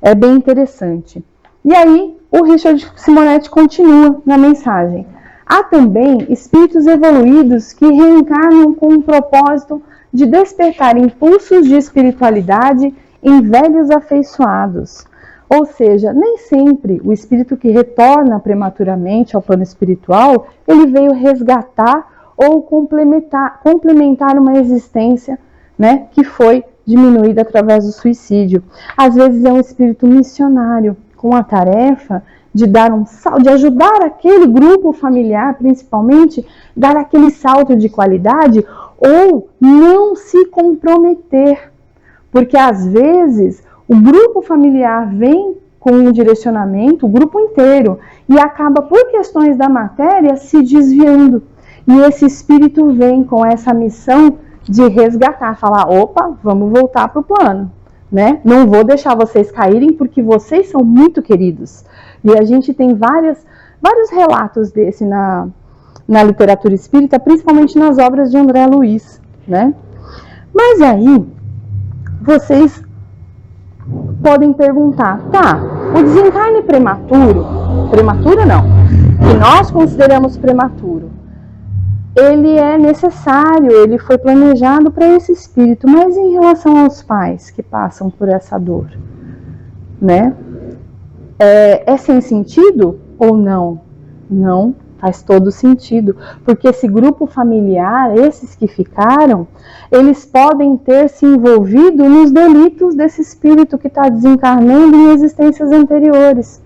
É bem interessante. E aí, o Richard Simonetti continua na mensagem. Há também espíritos evoluídos que reencarnam com o propósito de despertar impulsos de espiritualidade em velhos afeiçoados. Ou seja, nem sempre o espírito que retorna prematuramente ao plano espiritual, ele veio resgatar ou complementar uma existência, né, que foi diminuída através do suicídio. Às vezes é um espírito missionário com a tarefa de dar um salto, de ajudar aquele grupo familiar, principalmente, dar aquele salto de qualidade ou não se comprometer. Porque às vezes o grupo familiar vem com um direcionamento, o grupo inteiro, e acaba por questões da matéria se desviando. E esse espírito vem com essa missão de resgatar, falar, opa, vamos voltar para o plano, né? Não vou deixar vocês caírem porque vocês são muito queridos. E a gente tem vários relatos desse na literatura espírita, principalmente nas obras de André Luiz, né? Mas aí, vocês podem perguntar, tá, o desencarne prematuro não, que nós consideramos prematuro, ele é necessário, ele foi planejado para esse espírito, mas em relação aos pais que passam por essa dor, né? É sem sentido ou não? Não, faz todo sentido, porque esse grupo familiar, esses que ficaram, eles podem ter se envolvido nos delitos desse espírito que está desencarnando em existências anteriores.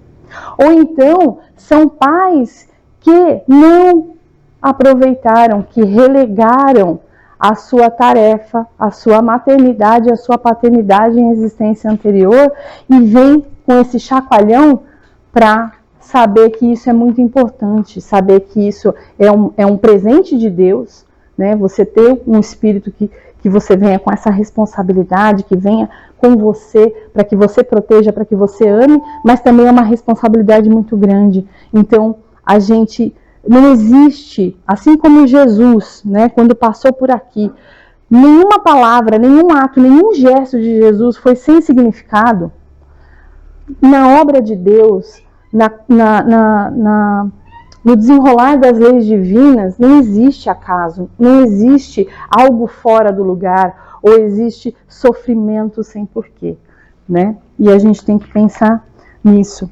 Ou então, são pais que não aproveitaram, que relegaram a sua tarefa, a sua maternidade, a sua paternidade em existência anterior e vem com esse chacoalhão para saber que isso é muito importante, saber que isso é um presente de Deus, né? Você ter um espírito que você venha com essa responsabilidade, que venha com você, para que você proteja, para que você ame, mas também é uma responsabilidade muito grande. Então, a gente não existe, assim como Jesus, né, quando passou por aqui, nenhuma palavra, nenhum ato, nenhum gesto de Jesus foi sem significado. Na obra de Deus, no desenrolar das leis divinas, não existe acaso, não existe algo fora do lugar, ou existe sofrimento sem porquê, né? E a gente tem que pensar nisso.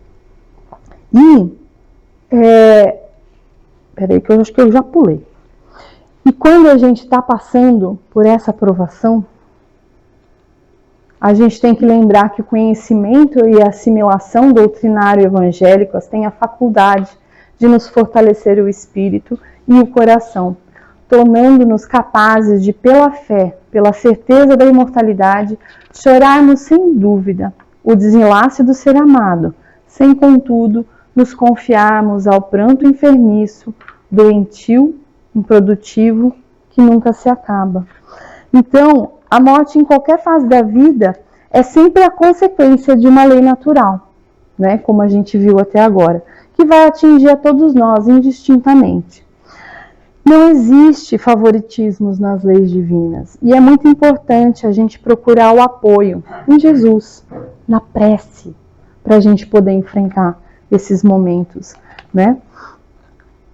E, peraí que eu acho que eu já pulei. E quando a gente está passando por essa provação, a gente tem que lembrar que o conhecimento e a assimilação doutrinário evangélicas têm a faculdade de nos fortalecer o espírito e o coração, tornando-nos capazes de, pela fé, pela certeza da imortalidade, chorarmos sem dúvida o desenlace do ser amado, sem, contudo, nos confiarmos ao pranto enfermiço, doentio, improdutivo, que nunca se acaba. Então, a morte em qualquer fase da vida é sempre a consequência de uma lei natural, né? Como a gente viu até agora, que vai atingir a todos nós indistintamente. Não existe favoritismos nas leis divinas e é muito importante a gente procurar o apoio em Jesus, na prece, para a gente poder enfrentar esses momentos, né?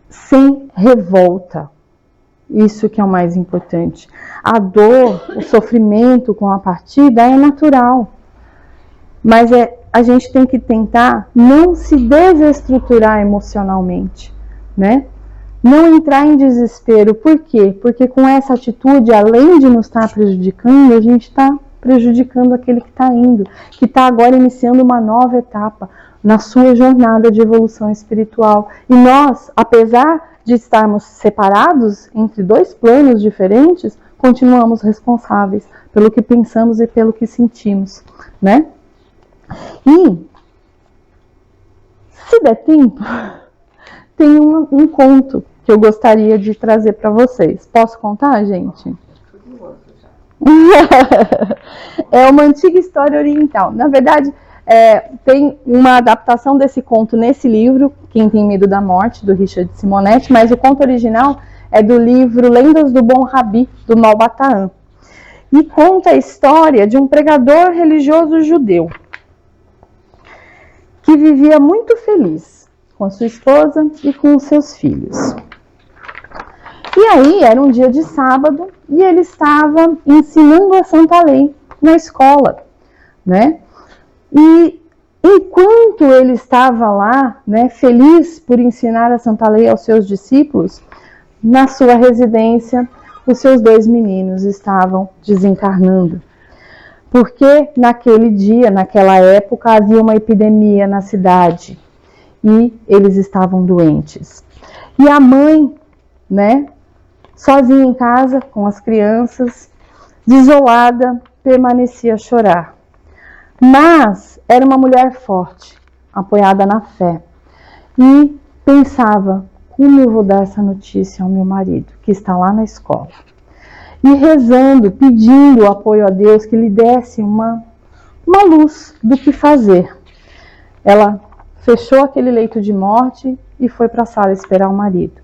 Sem revolta. Isso que é o mais importante. A dor, o sofrimento com a partida é natural. Mas a gente tem que tentar não se desestruturar emocionalmente, né? Não entrar em desespero. Por quê? Porque com essa atitude, além de nos estar prejudicando, a gente está prejudicando aquele que está indo, que está agora iniciando uma nova etapa na sua jornada de evolução espiritual. E nós, apesar de estarmos separados entre 2 planos diferentes, continuamos responsáveis pelo que pensamos e pelo que sentimos, né? E, se der tempo, tem um conto que eu gostaria de trazer para vocês. Posso contar, gente? É uma antiga história oriental. Na verdade, tem uma adaptação desse conto nesse livro, Quem Tem Medo da Morte, do Richard Simonetti, mas o conto original é do livro Lendas do Bom Rabi, do Malbataan. E conta a história de um pregador religioso judeu que vivia muito feliz com a sua esposa e com os seus filhos. E aí, era um dia de sábado, e ele estava ensinando a Santa Lei na escola, né? E enquanto ele estava lá, né, feliz por ensinar a Santa Lei aos seus discípulos, na sua residência, os seus 2 meninos estavam desencarnando. Porque naquele dia, naquela época, havia uma epidemia na cidade, e eles estavam doentes. E a mãe, né, sozinha em casa, com as crianças, desolada, permanecia a chorar. Mas era uma mulher forte, apoiada na fé, e pensava, como eu vou dar essa notícia ao meu marido, que está lá na escola? E rezando, pedindo o apoio a Deus, que lhe desse uma luz do que fazer. Ela fechou aquele leito de morte e foi para a sala esperar o marido.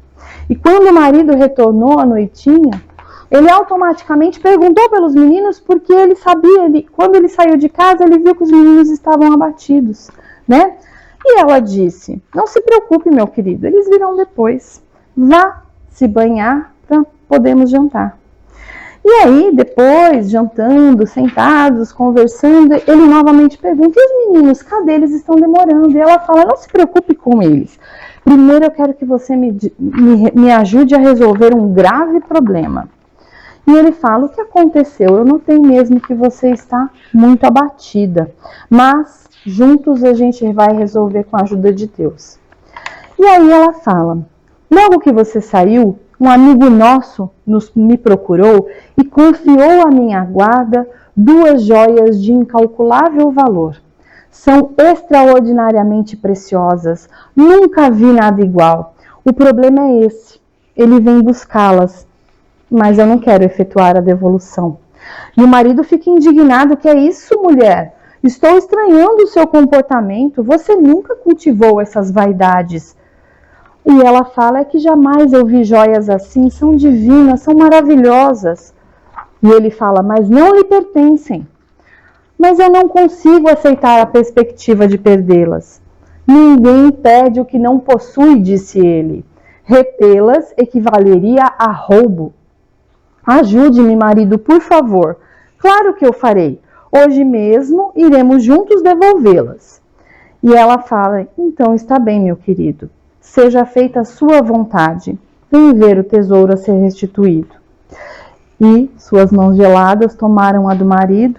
E quando o marido retornou à noitinha, ele automaticamente perguntou pelos meninos, porque ele sabia, quando ele saiu de casa, ele viu que os meninos estavam abatidos, né? E ela disse, não se preocupe, meu querido, eles virão depois. Vá se banhar para podermos jantar. E aí, depois, jantando, sentados, conversando, ele novamente pergunta, e os meninos, cadê? Eles estão demorando. E ela fala, não se preocupe com eles. Primeiro eu quero que você me ajude a resolver um grave problema. E ele fala, o que aconteceu? Eu notei mesmo que você está muito abatida, mas juntos a gente vai resolver com a ajuda de Deus. E aí ela fala, logo que você saiu, um amigo nosso me procurou e confiou à minha guarda 2 joias de incalculável valor. São extraordinariamente preciosas, nunca vi nada igual. O problema é esse, ele vem buscá-las, mas eu não quero efetuar a devolução. E o marido fica indignado, que é isso, mulher? Estou estranhando o seu comportamento, você nunca cultivou essas vaidades. E ela fala, é que jamais eu vi joias assim, são divinas, são maravilhosas. E ele fala, mas não lhe pertencem. Mas eu não consigo aceitar a perspectiva de perdê-las. Ninguém perde o que não possui, disse ele. Retê-las equivaleria a roubo. Ajude-me, marido, por favor. Claro que eu farei. Hoje mesmo iremos juntos devolvê-las. E ela fala, então está bem, meu querido. Seja feita a sua vontade. Vem ver o tesouro a ser restituído. E suas mãos geladas tomaram a do marido,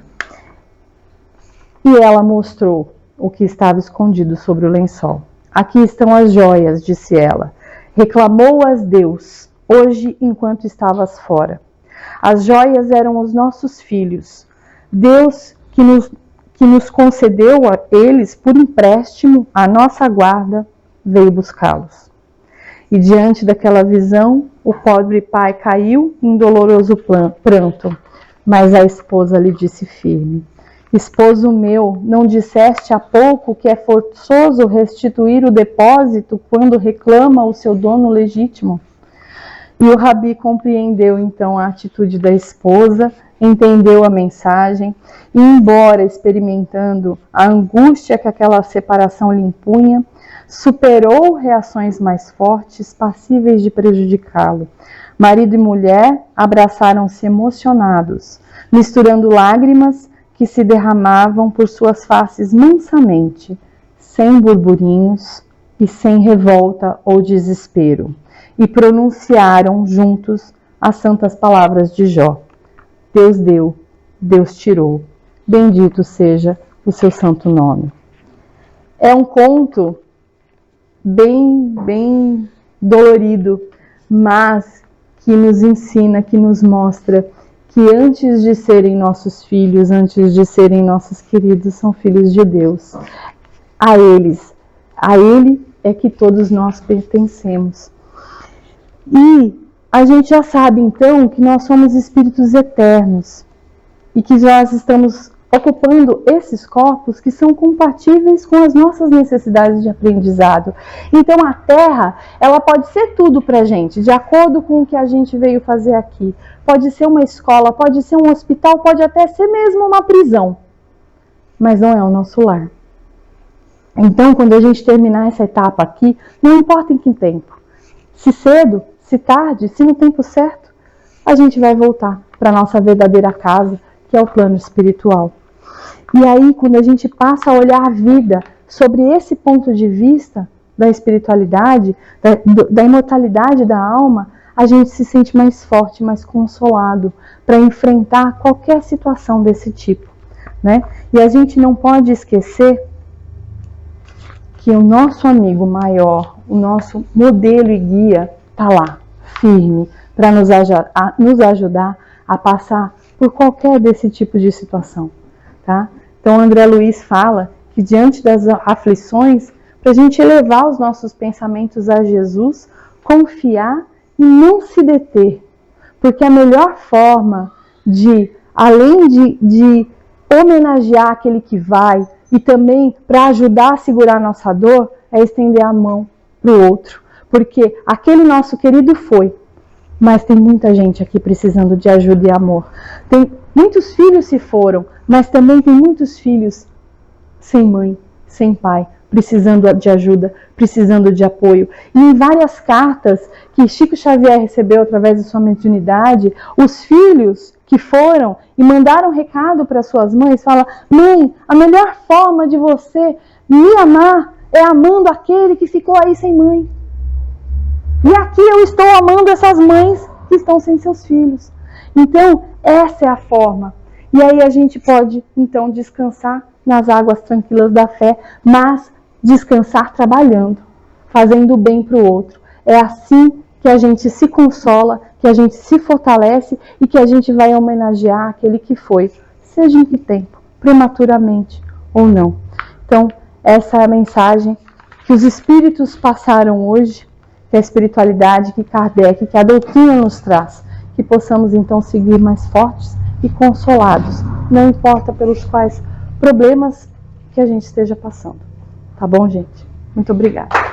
e ela mostrou o que estava escondido sobre o lençol. Aqui estão as joias, disse ela. Reclamou-as Deus, hoje enquanto estavas fora. As joias eram os nossos filhos. Deus que nos concedeu a eles por empréstimo a nossa guarda, veio buscá-los. E diante daquela visão, o pobre pai caiu em doloroso pranto, mas a esposa lhe disse firme, esposo meu, não disseste há pouco que é forçoso restituir o depósito quando reclama o seu dono legítimo? E o Rabi compreendeu então a atitude da esposa, entendeu a mensagem e, embora experimentando a angústia que aquela separação lhe impunha, superou reações mais fortes, passíveis de prejudicá-lo. Marido e mulher abraçaram-se emocionados, misturando lágrimas que se derramavam por suas faces mansamente, sem burburinhos e sem revolta ou desespero, e pronunciaram juntos as santas palavras de Jó. Deus deu, Deus tirou, bendito seja o seu santo nome. É um conto bem dolorido, mas que nos ensina, que nos mostra que antes de serem nossos filhos, antes de serem nossos queridos, são filhos de Deus. A Ele é que todos nós pertencemos. E a gente já sabe, então, que nós somos espíritos eternos e que nós estamos ocupando esses corpos que são compatíveis com as nossas necessidades de aprendizado. Então, a Terra, ela pode ser tudo para a gente, de acordo com o que a gente veio fazer aqui. Pode ser uma escola, pode ser um hospital, pode até ser mesmo uma prisão, mas não é o nosso lar. Então, quando a gente terminar essa etapa aqui, não importa em que tempo, se cedo, se tarde, se no tempo certo, a gente vai voltar para a nossa verdadeira casa, que é o plano espiritual. E aí, quando a gente passa a olhar a vida sobre esse ponto de vista da espiritualidade, da imortalidade da alma, a gente se sente mais forte, mais consolado para enfrentar qualquer situação desse tipo, né? E a gente não pode esquecer que o nosso amigo maior, o nosso modelo e guia, está lá, firme, para nos ajudar a passar por qualquer desse tipo de situação, tá? Então, André Luiz fala que diante das aflições, para a gente elevar os nossos pensamentos a Jesus, confiar e não se deter, porque a melhor forma de, além de homenagear aquele que vai e também para ajudar a segurar a nossa dor, é estender a mão para o outro, porque aquele nosso querido foi, mas tem muita gente aqui precisando de ajuda e amor. Tem muitos filhos se foram, mas também tem muitos filhos sem mãe, sem pai, precisando de ajuda, precisando de apoio. E em várias cartas que Chico Xavier recebeu através de sua mediunidade, os filhos que foram e mandaram recado para suas mães, fala: mãe, a melhor forma de você me amar é amando aquele que ficou aí sem mãe. E aqui eu estou amando essas mães que estão sem seus filhos. Então, essa é a forma. E aí a gente pode, então, descansar nas águas tranquilas da fé, mas descansar trabalhando, fazendo o bem para o outro. É assim que a gente se consola, que a gente se fortalece e que a gente vai homenagear aquele que foi, seja em que tempo, prematuramente ou não. Então, essa é a mensagem que os espíritos passaram hoje, que a espiritualidade, que Kardec, que a doutrina nos traz, que possamos então seguir mais fortes e consolados, não importa pelos quais problemas que a gente esteja passando. Tá bom, gente? Muito obrigada.